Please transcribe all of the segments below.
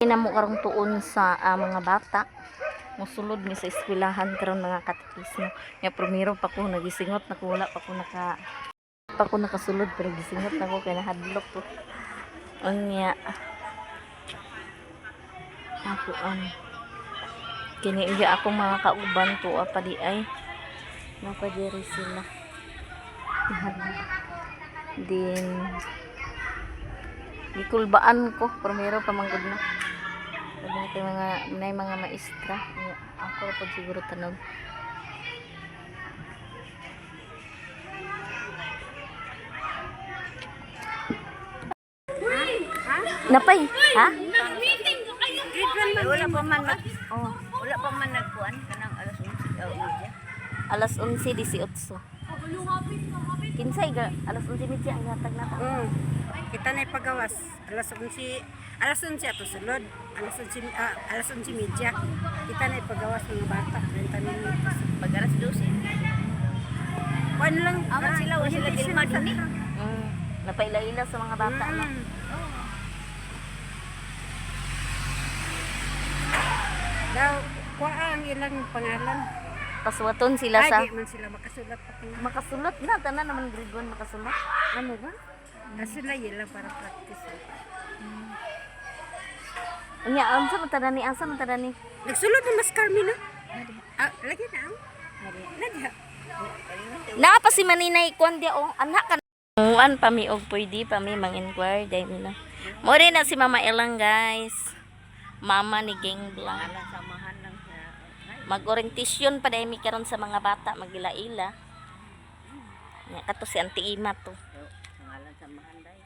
Namo karong tuon sa mga bata mosulod mi sa eskwelahan karon mga katekismo nya primero pa ko nagisingot na ko wala pa ko nakasulod pero gisingot na ko kay nahadlok ko unya ako kini iya akong mga kauban to pa di ay napadiri sila din gikulbaan ko primero pa manggod na mga maestra ako po siguro tanog napay ha wala pa man nagkuan kanang alas 11 kinsay ga alas 11:30 ang hatag na kita na ipagawas alas 11 ato sulod alas 11:30 kita na ipagawas mga bata 30 minutos pag alas 12 kuan lang aman sila gilma dinhi napaila-ila sa mga bata na daw kuha ang ilang pangalan paswaton sila sa man sila makasulat na tanan naman grade 1 makasulat ano ba sila yun lang para practice unya asa man tadani nagsulod na mas Carmina lagi na na pa si maninay kuan dia anak kan muan pa mi og pwede pa mi mang-inquire dai nila mo rin na si Mama Elang guys mama ni Gang Blanc samahan lang mag-orientasyon pa dai mi karon sa mga bata magila-ila nya kato si Auntie Ima to pangalan samahan dai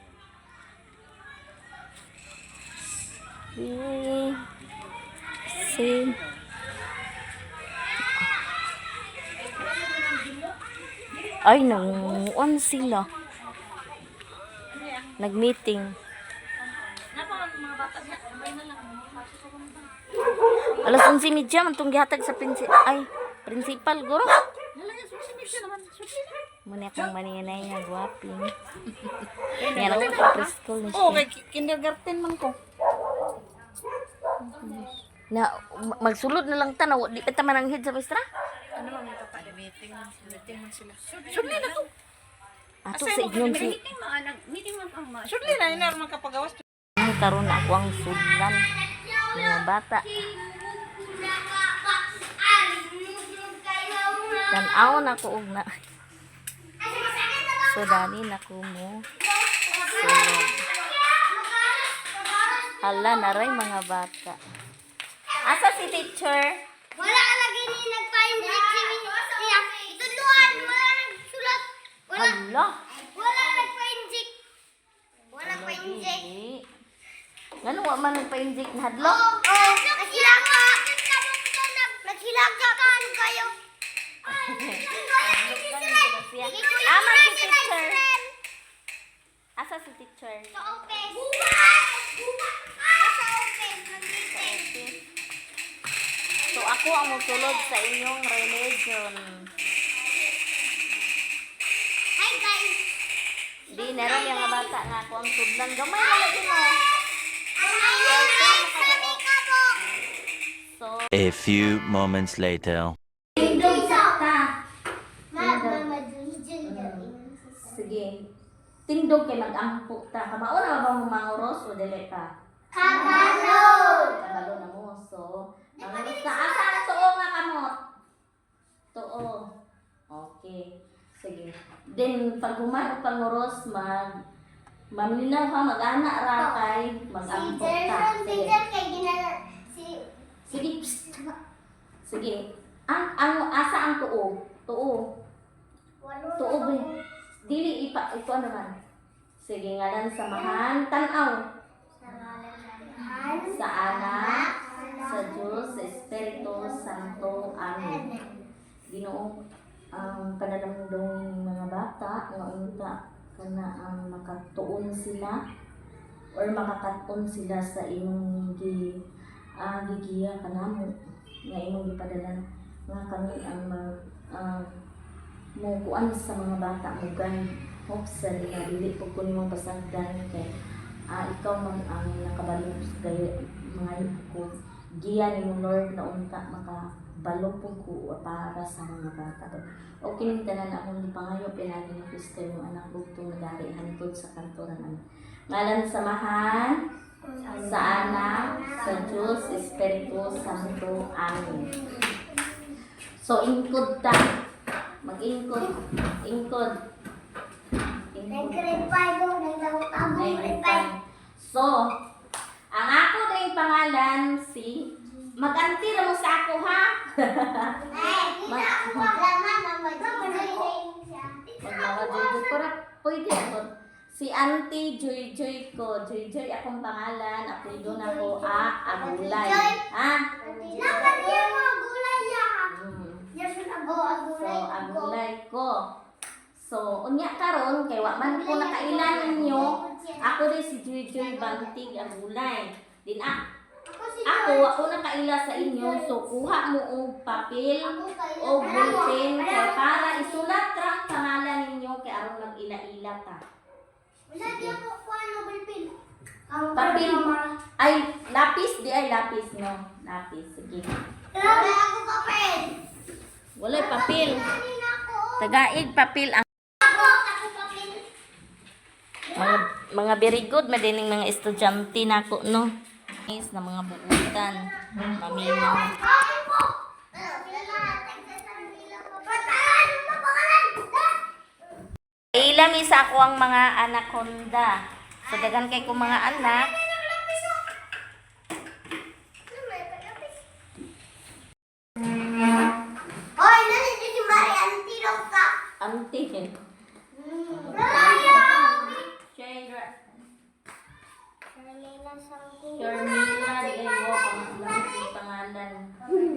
same ay nanguan sila nag-meeting alas 11:30 man tong gihatag sa principal guro muna akong maninay nga guwaping yan ako sa preschool na siya kindergarten man ko na magsulod na lang tanaw di pa taman ang head sa maestra ano man ito pa meeting man sila sudli na to ato sa ignon si meeting man ang sudli na ina man kapagawas karon na ako ang sudlan mga bata tanaw na ko og na so dani na ko mo sulod hala naray mga bata asa si teacher wala ka lagi ni nagpa-inject siya. Ituluan, wala nagsulat. hala Wala nagpa-inject. Wala pa-inject. ngano wa man nagpa-inject na hadlok Naghilaga. Naghilaga ka ano kayo? ama si teacher asa si teacher Sa office. Sa office. so ako ang mosulod sa inyong religion Hi guys. di naroon yung mga bata nga ako ang sudlan gamay na lagi mo so A few moments later. sige tindog kay mag-ampo ta kamao na ba mo manguros o dili ka Kabalo. kabalo na mo so manguros na asa ang tuo nga kamot tuo okay sige then pag humano panguros maminaw ha mag-ana ra kay mag-ampo ta sige sige ang asa ang tuo tuo ba dili ito naman sige ngalan samahan tanaw sa anak sa Diyos sa Espiritu Santo amen Ginoo ang pananamdong mga bata nga unta kana ang makatuon sila or makakaton sila sa imong gigiya kanamo nga imong gipadala nga kami ang mo kuan sa mga bata mo gan hope sa nila dili pag kunin mong pasagdan kay ikaw man ang nakabalong sa mga ko. Giya ni mo Lord na unta makabalong po ko para sa mga bata. O kinintanan akong pangayo pinagin ng Kristo yung anak bugtong nagari hantod sa kantoran anak. Ngalan samahan sa anak, sa Diyos, Espiritu Santo. Amen. So, ingkod ta. Mag-ingkod. Ingkod. Nag-grade 5 mo, nagtawag grade 5. So, ang ako din pangalan si mag-anti na mo sa ako ha. Kita ako maglaman na mag-grade siya. Magmamadyo para pwede ako. Si Auntie Joy Joy ko. Joy Joy akong pangalan. Ako doon ako Agulay. Ha? Dapat niya mo, gulay ya. Yes, So, Agulay ko. So, unya karon kay wa man ko nakailan ninyo. Ako din si Joy Joy Bantig Agulay. Din ako nakaila sa inyo. So, kuha mo og papel o bulletin kay para isulat ra ang pangalan ninyo kay aron mag-ila-ila ta. Wala di ako kuano bulpin. Papel ay lapis di ay lapis no. Lapis sige. Wala ako papel. Wala papel. Kanin ako. Tagaig papel ang Ako papel. mga very good madining mga estudyante nako no. Is na mga buutan. Maminaw. Kain po. Patahan mo pangalan. Ilami sa ako ang mga anaconda. So dagan kay ko mga anak. Hoy, nandito si Marian Tirok ka. Auntie. Shaira. Sharmila Diego ang pangalan.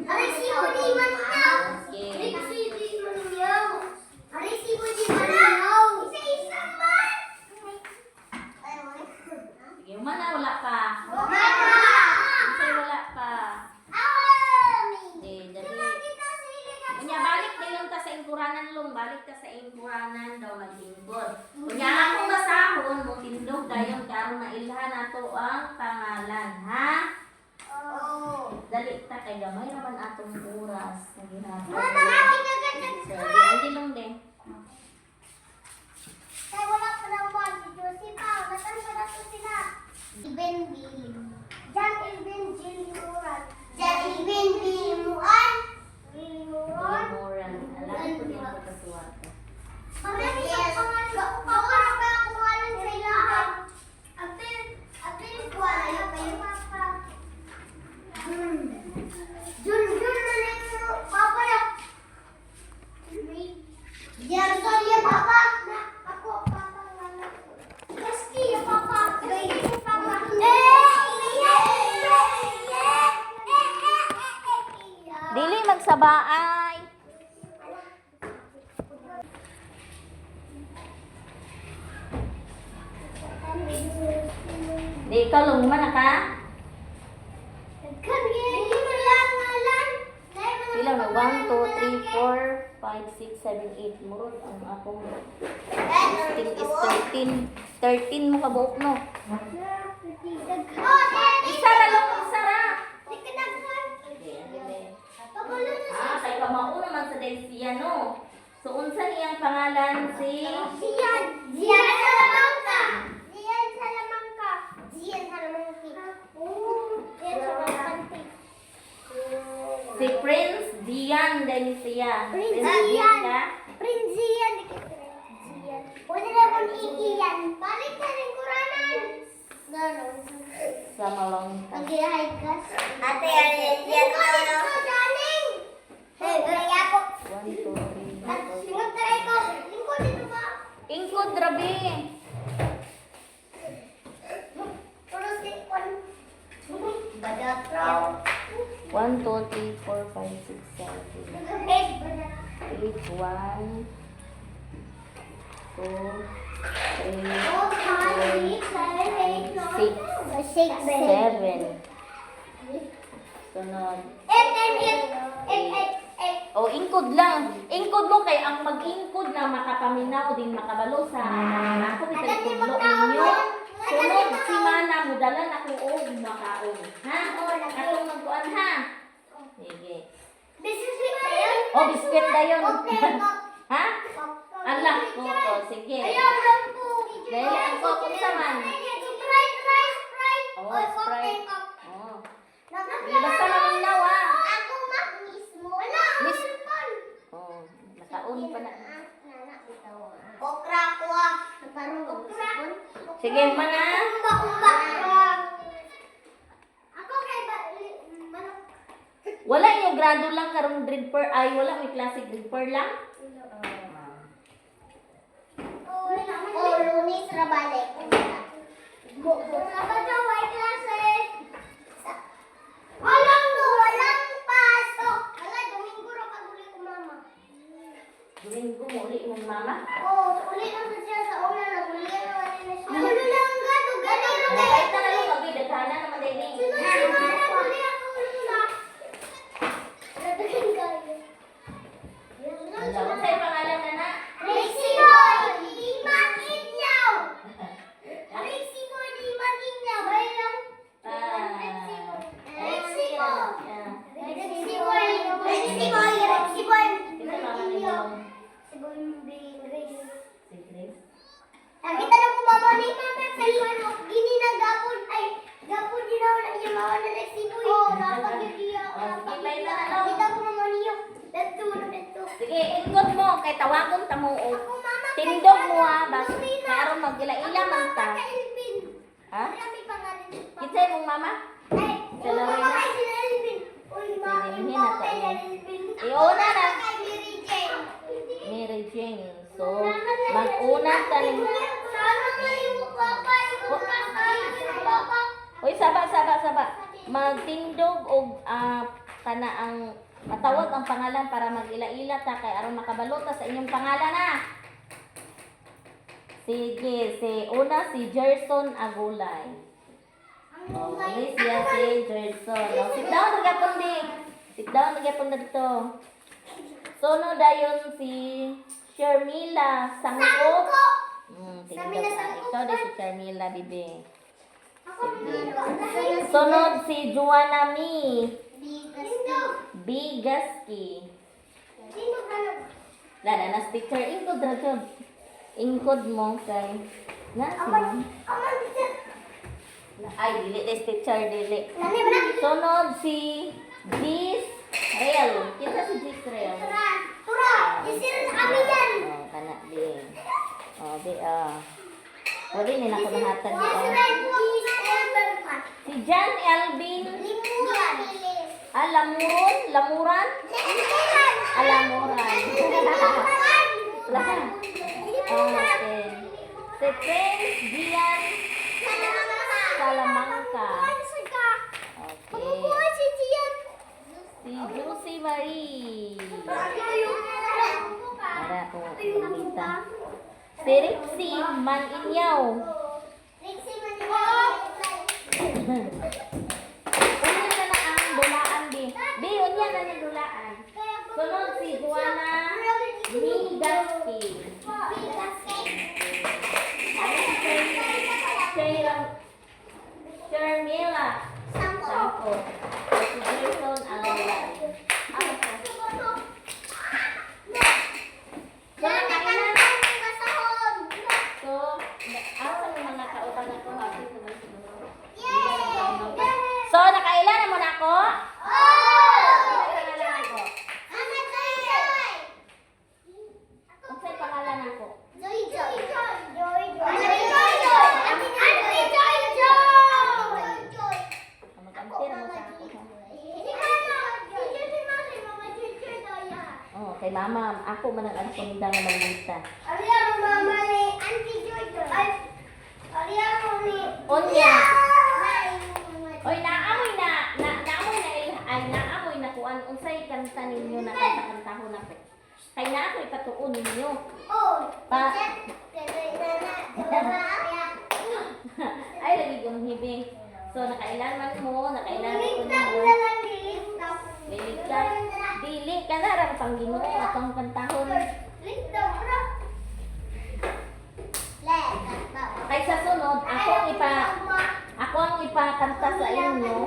Aray si Odi Manyaw. Okay. Aray si Odi Manyaw. Aray si Odi Manyaw. Isa-isa man. Sige, umana wala pa. Mama! Isa wala pa. Awami! Dali. Kunya balik din ta sa ingkuranan long, balik ta sa ingkuranan daw maglingkod. Kunya akong basahon mo tindog dayon karon na ilhan nato ang pangalan, ha? Oh. Dali ta kay gamay naman atong oras. Nagihapon. Mama, kinaganda. So, di lang din. Kaya wala pa ng one. Si Josie pa. Matan pa na to sila. Ibn Bilim. Jan Ibn Jilimuran. Jan Ibn Bilimuran. Bilimuran. Moral. Alam ko din ko kasuwata. Kami isang pangalan. Bawal pa ang pangalan sa ilahan. Atin ko alam kayo. Jun na lang mo. Papa na. Diyan sorry papa. Ako papa lang. Gaski papa. Papa. Dili magsabaay. Di ikaw lumuman na ka? Pila na 1, 2, 3, 4, 5, 6, 7, 8. Murod ang akong 16 is 13. 13 mo kabuok no? Isara lang, isara. Kay kamao naman sa Delcia no? So unsa niyang pangalan si? Zian Salamanca. Si Prince Dian Delicia. Prince Dian Dian. ka? Prince Zian. Pwede na kung iiyan. Balik na rin kuranan. Ganon. Sa Malong. Mag-hide ka. Ate, yan ko. Darling. Hey, kaya ko. 1, 2, 3, 4. Lingkod try ko. Lingkod dito ba? Ingkod rabi. Puro si Kwan. Badatraw. 1, 2, 3, 4, 5, 6, 7, 8. 1, 2, 3, 7. Sunod. O, ingkod lang. Ingkod mo kay ang mag-ingkod na makapaminaw din makabalo sa ako kita ikudlo ninyo. Sunod si Mana mo dalan ako og makaon. Ha? Atong magkuan ha. Sige. Biscuit tayo? Oh, biskwit dayon. Okay, Ha? Ala, ko. Sige. Ayaw lang po. Dahil ang coke sa man. Sprite. Oh, Oy, Sprite. Coke. Oh. Nakakita Basta naman daw ha. Ako mak mismo. Wala. Miss. Oh, nakaon pa na. Okra ko ah. Parang okra. Sige, Mana. Kumba. Ako kay manok. Wala yung grado lang karong grade per ay wala may klase grade per lang. Oh, Lunes Rabale. Sabado white classes. Walang pasok. Wala, Domingo ra pag-uli ko mama. Domingo mo uli mong mama. Oh, uli lang sa siya sa una na uli na wala na siya. Ano lang ga, dugani ra kay. Kahit na lang magdadana naman din eh. Uli ako na. Daghan kayo. Ano sa'yo pangalan na na? Rexiboy! Limang inyaw! Rexiboy, limang inyaw! Bay lang. Rexiboy! Rexiboy! Rexiboy! Ito pangalan mo. Rexiboy being Grace. Si Grace. Nakita na po mama ni mama sa iyo. Gini na gapon ay gapon ginaw na iya mama na Rexiboy. Oh, napag iya. Nakita ko mama niyo. Dito. Sige, ikot mo kay tawagon ta mo og tindog mo ha bas karon magila-ila man ta. Ha? Marami pangalan. Kinsay mong mama? Ay, Si Lorena. ay, si Elvin. Uy, ma, Elvin yung na kay to, eh. Elvin. Iuna na. Kay Mary Jane. Mary Jane. So, mag-una ta ning Sana kayo papa, yung papa. Uy, saba. Magtindog og kana ang matawag ang pangalan para mag-ila-ila ta kay aron makabalota sa inyong pangalan na. Sige, si Gerson Agulay. Oh, ini siya si Gerson. Oh, sit down nagyapon dito. Sono dayon si Shermila Sangko. Shermila Sangko. Ito din si Shermila, bibi. Ako Sunod si Juana Mi Sino? Bigaski. Sino ka na? Lada na sticker ingkod mo kay na si ma'am. Aman, teacher. Ay dili de sticker dili. Nani ba na? Sunod si Dis Real. Kita si Dis Real. Tura, isirin sa kami yan. Oh, kana di. Oh, di Pwede ni nako nahatag di. Isirin po Everman. Si John Elvin Limuran. Lamuran. Alamuran. Okay. Si Prince Gian Salamangka. Okay. Si Josie Marie. Para po kumita. Si Rixie Maninyaw. Unya na na ang dulaan di. Di, unya na ni dulaan. Sunod si Juana Migaski. Shermila Sangko. Si Gerson Agulay. So, asa mo mga kautang ako? So, nakailan mo na ako? Pangalan ako. Unsay pangalan ako? Mag-ampir mo sa ako. Oh, kay mama, ako man ang ansunda nga maglita. Onya. Oy, naamoy na kuan unsay kanta ninyo na kantahon ako. Kay na ako ipatuon ninyo. Ay lagi kong hibing. So nakailanman mo, nakailanman ko ninyo. Dili ka na ram pang Ginoo atong kantahon. Kay Kay sa sunod, ako ang ipakanta sa inyo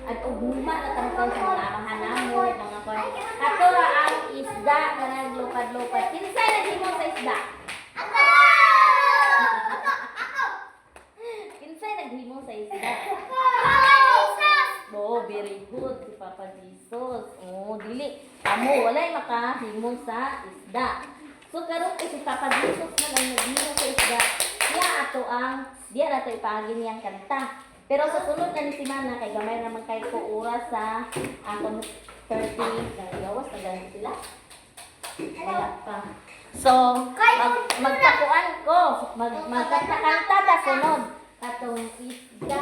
at ugma na tangkol sa mga amahan namo, mga kon. Ato ra ang isda nga naglupad-lupad. Kinsay naghimo sa isda? Kinsay naghimo sa isda? Oh, very good si Papa Jesus. Oh, dili amo walay makahimo sa isda. So karon si Papa Jesus na lang naghimo sa isda. Diya nato ipagi niyang kanta. Pero sa sunod na ni Simana kay gamay naman kay ko oras sa akong 30 na gawas na ganun sila. Wala pa. So, magtakuan ko. Magkanta ta sunod. Katong isda.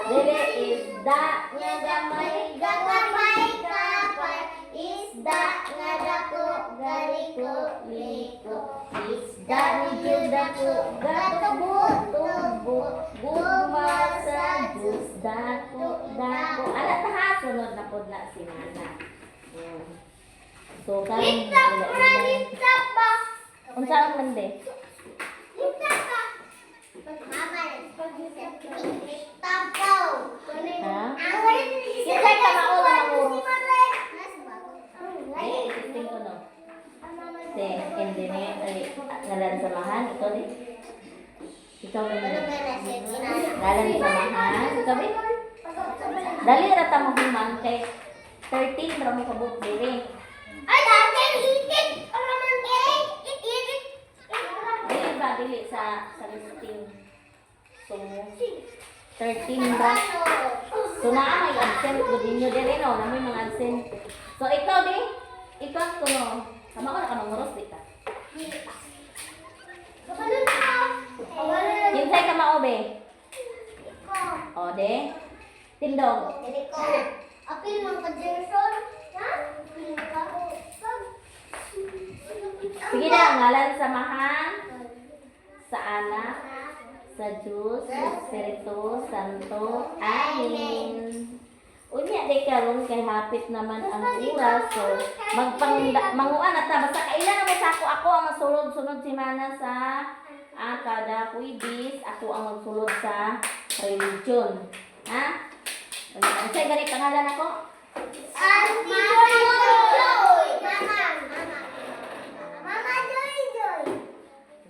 Dili isda nga gamay kapay. Isda nga dako galiko. Isda ni Juda ko gatubot. Gugma sa Diyos dako. Ala ta sunod na pod na si Mana. So karon unsa ang mande? Ha? Kinsay ka mauna mangurus? Ay, isisting ko no. Si engineer, ngalan samahan, ito di. Ikaw rin. Ngalan samahan, ikaw rin. Dali rata mo human kay 13 ra mo kabuk diri. Dili sa listing. So 13 ba? So naa may absent do dinyo dire no, namoy mga absent. So ikaw di, ikaw ko no. Sama ko na ka manguros di ka. Kinsay ka mao be? O de. Tindog. Apil man ka Jason, ha? Sige na, ngalan samahan sa Anak, sa Diyos, sa Espiritu Santo. Amen. Unya di karon kay hapit naman ang oras. So manguan na ta basta kailan mo sa ako ang masulod-sunod si Mana sa kada kuibis, ako ang magsulod sa religion. Ha? Unsay gani pangalan ako? Mama Joy.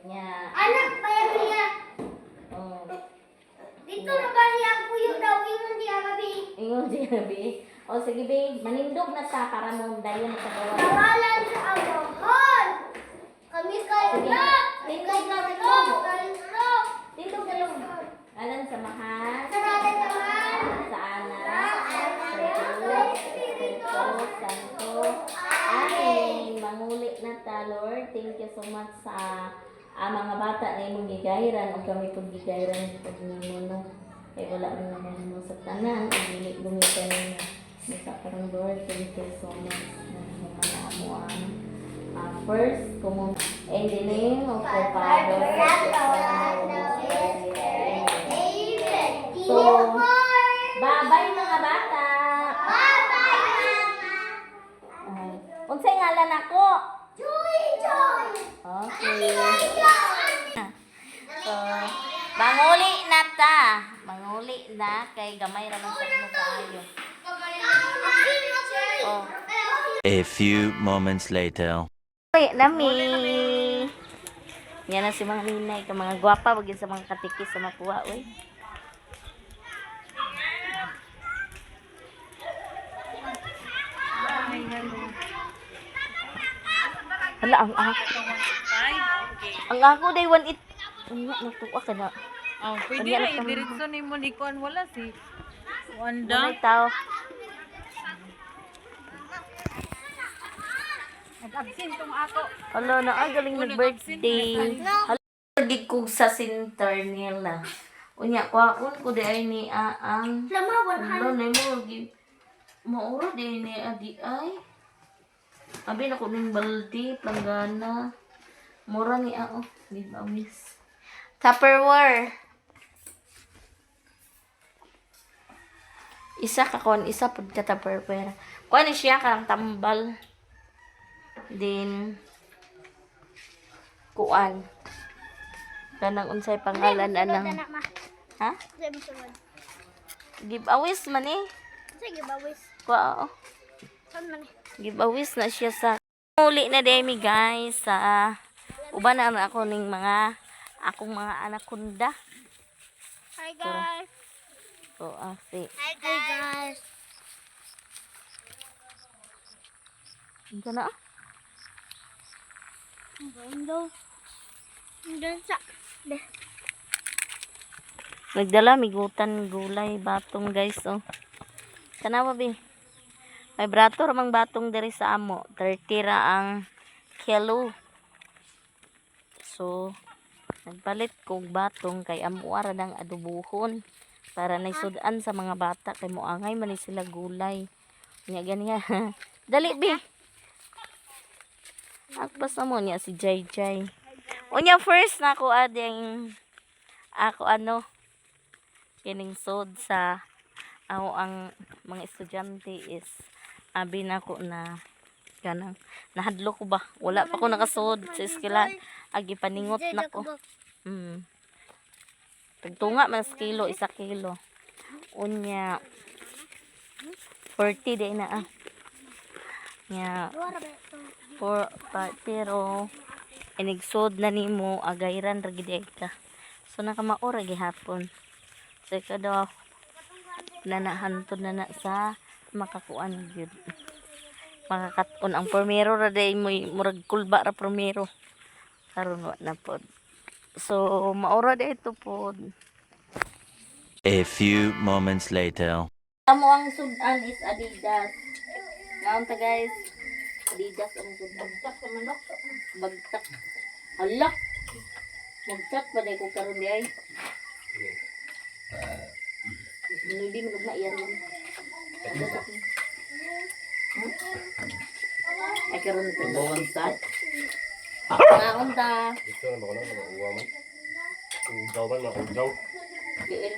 Nya. Anak pa yan niya. Oh. Dito na ba siya kuyo daw ingon di abi. Ingon di abi. O sige be, manindog na ta para mo dayon na sa gawa. Pangalan sa amahon. Kami kayo Sige. na. Tindog na rin Kayo mo. kayo. Tindog na yung ngalan samahan Sarado naman. sa Anak, sa Diyos, sa Espiritu Santo. Amen. Manguli na ta, Lord. Thank you so much sa mga bata na imong gigayran o kami pag gigayran pag nimuno. Kaya wala man naman mo sa tanan. Dili gumitan na. Nasa parang Lord, thank you so much. Mga mo ang first, kung in the name of the Father, the Son, and the Holy Spirit. Amen. So, bye-bye mga bata. Ay, unsay ngalan ako? Joy. Okay. So, manguli na ta. Manguli na kay gamay ra man sa mo kaayo. Oh. A few moments later. Uy, nami. Yan na si mga ninay, ka mga gwapa bagin sa mga katikis sa mapuwa, uy. Hala, ang ako. Ang ako day 1-8. Unya, natuwa ka na. Oh, pwede Unya, na nakam- i-diretso ni mo ni Kuan wala si Walay Wanda. tao. Nag-absent tong ako. Hala na, ay galing nag-birthday. Hala, gig ko sa center nila. Unya, kwaon ko di ay ni ang Lamawan hala na mo, mauro di ni adi ay. Abi na ko ning baldi, planggana. Mura ni ako, di ba miss? Tupperware. Isa ka kon, isa pud ka Tupperware. Kuha ni siya karang tambal. Then kuan. Kanang unsay pangalan anang Ma. ha? Say mo sunod. Giveaways man eh. Sige, bawis. Kuha oh. Saan man eh? Giveaways na siya sa uli na demi guys sa uban na ako ning mga akong mga anaconda. Hi guys. So si Hi guys. ito na ah. Window. Doon sa. De. Nagdala migutan gulay batong guys oh. Tanawa bi. May brato ramang batong diri sa amo. 30 ra ang kilo. So nagpalit kog batong kay amo ara nang adubuhon para naisudan sa mga bata kay moangay man ni sila gulay. Nya ganiya. Dali bi. Akbas na mo niya si Jay Jay. Unya first na ako ading ako ano kining sod sa ako ang mga estudyante is abi na ko na ganang nahadlo ko ba wala pa ko nakasod sa eskwela agi paningot na ko tagtunga man sa kilo 1 kilo unya 40 day na ah nya pero inigsod na nimo agayran ra gid ka so nakamaora gihapon so kada nanahantod na na sa makakuan gyud makakaton ang primero ra day mo murag kulba ra primero karon wa na pod so maora day ito pod. A few moments later. Amo ang sudan is Adidas. Naon ta guys? Adidas ang sudan. Bagtak sa manok. Bagtak. Hala. Bagtak pa day ko karon di ay. Hindi mo na iyan. Ay karon ta bawang sa. Naon ta? Ito na ba ko na mga uwa man? Udaw ba na udaw? Diil.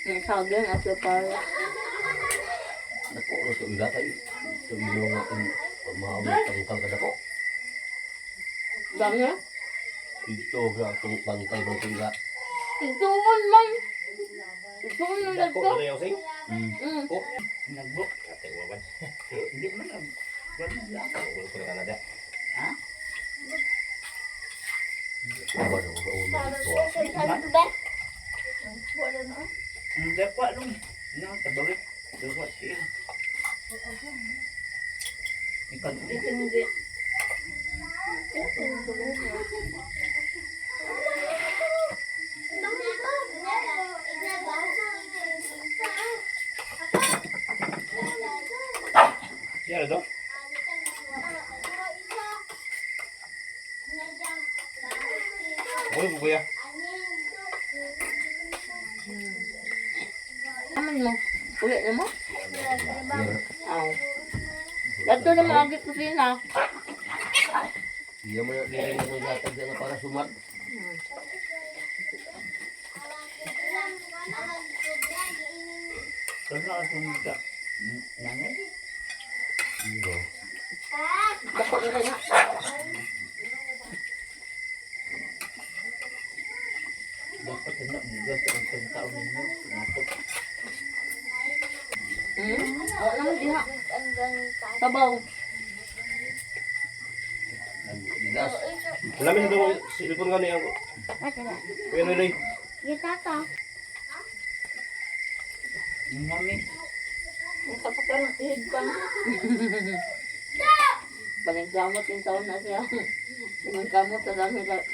Ang sagang at para. Dako na ito ila tayo. Ito yung ating pagmahabot ang tangkad ako. Gangya? Ito ang itong tangkad ng ila. Ituon man. Ituon man Dako dito. na yung sing? Oh, nagbuk. Ate wawan. Hindi man lang. Ako ko na nada. Ha? Ano ba yung una ito? Hindi pa lang. Ano, tabawit. Dapat yun. Ikaw, Hindi. Siya ito? Uy, bubuya. Aman mo. Ulit na mo? Aw. Dato na mga agit ko sila. Iya mo yung dili ng gatag na para sumat. Ano ang tumita? Nanay? Iyo. Dako na rin ha. Dapat na bugas ang pagkaon ninyo. Nakot. Wala naman di ha. Sabaw. Didas. Namin ito silipon nga niya ako. Kuya Noy. Gitata. Mami. Kapag ka ng ihig pa. Baling gamot yung taon na siya. Yung gamot sa dami lang.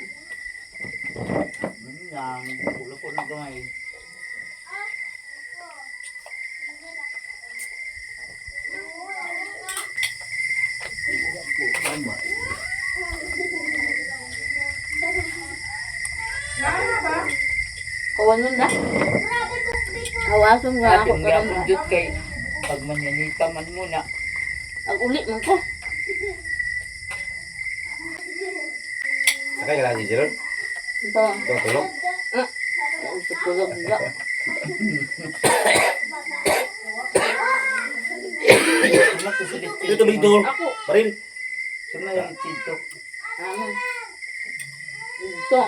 Lang. Pulo ko ng gamay. Kawan nun na. Kawasan nga ako. Ating nga mundot kay pag manyanita man muna. Ang ulit man ko. Sakay ka lang si Jeron. Ito. Ito tulog. Tulog na. Anak ko si Litchito. Dito bigdor. Ako. Baril. Sana yung Litchito. Ito.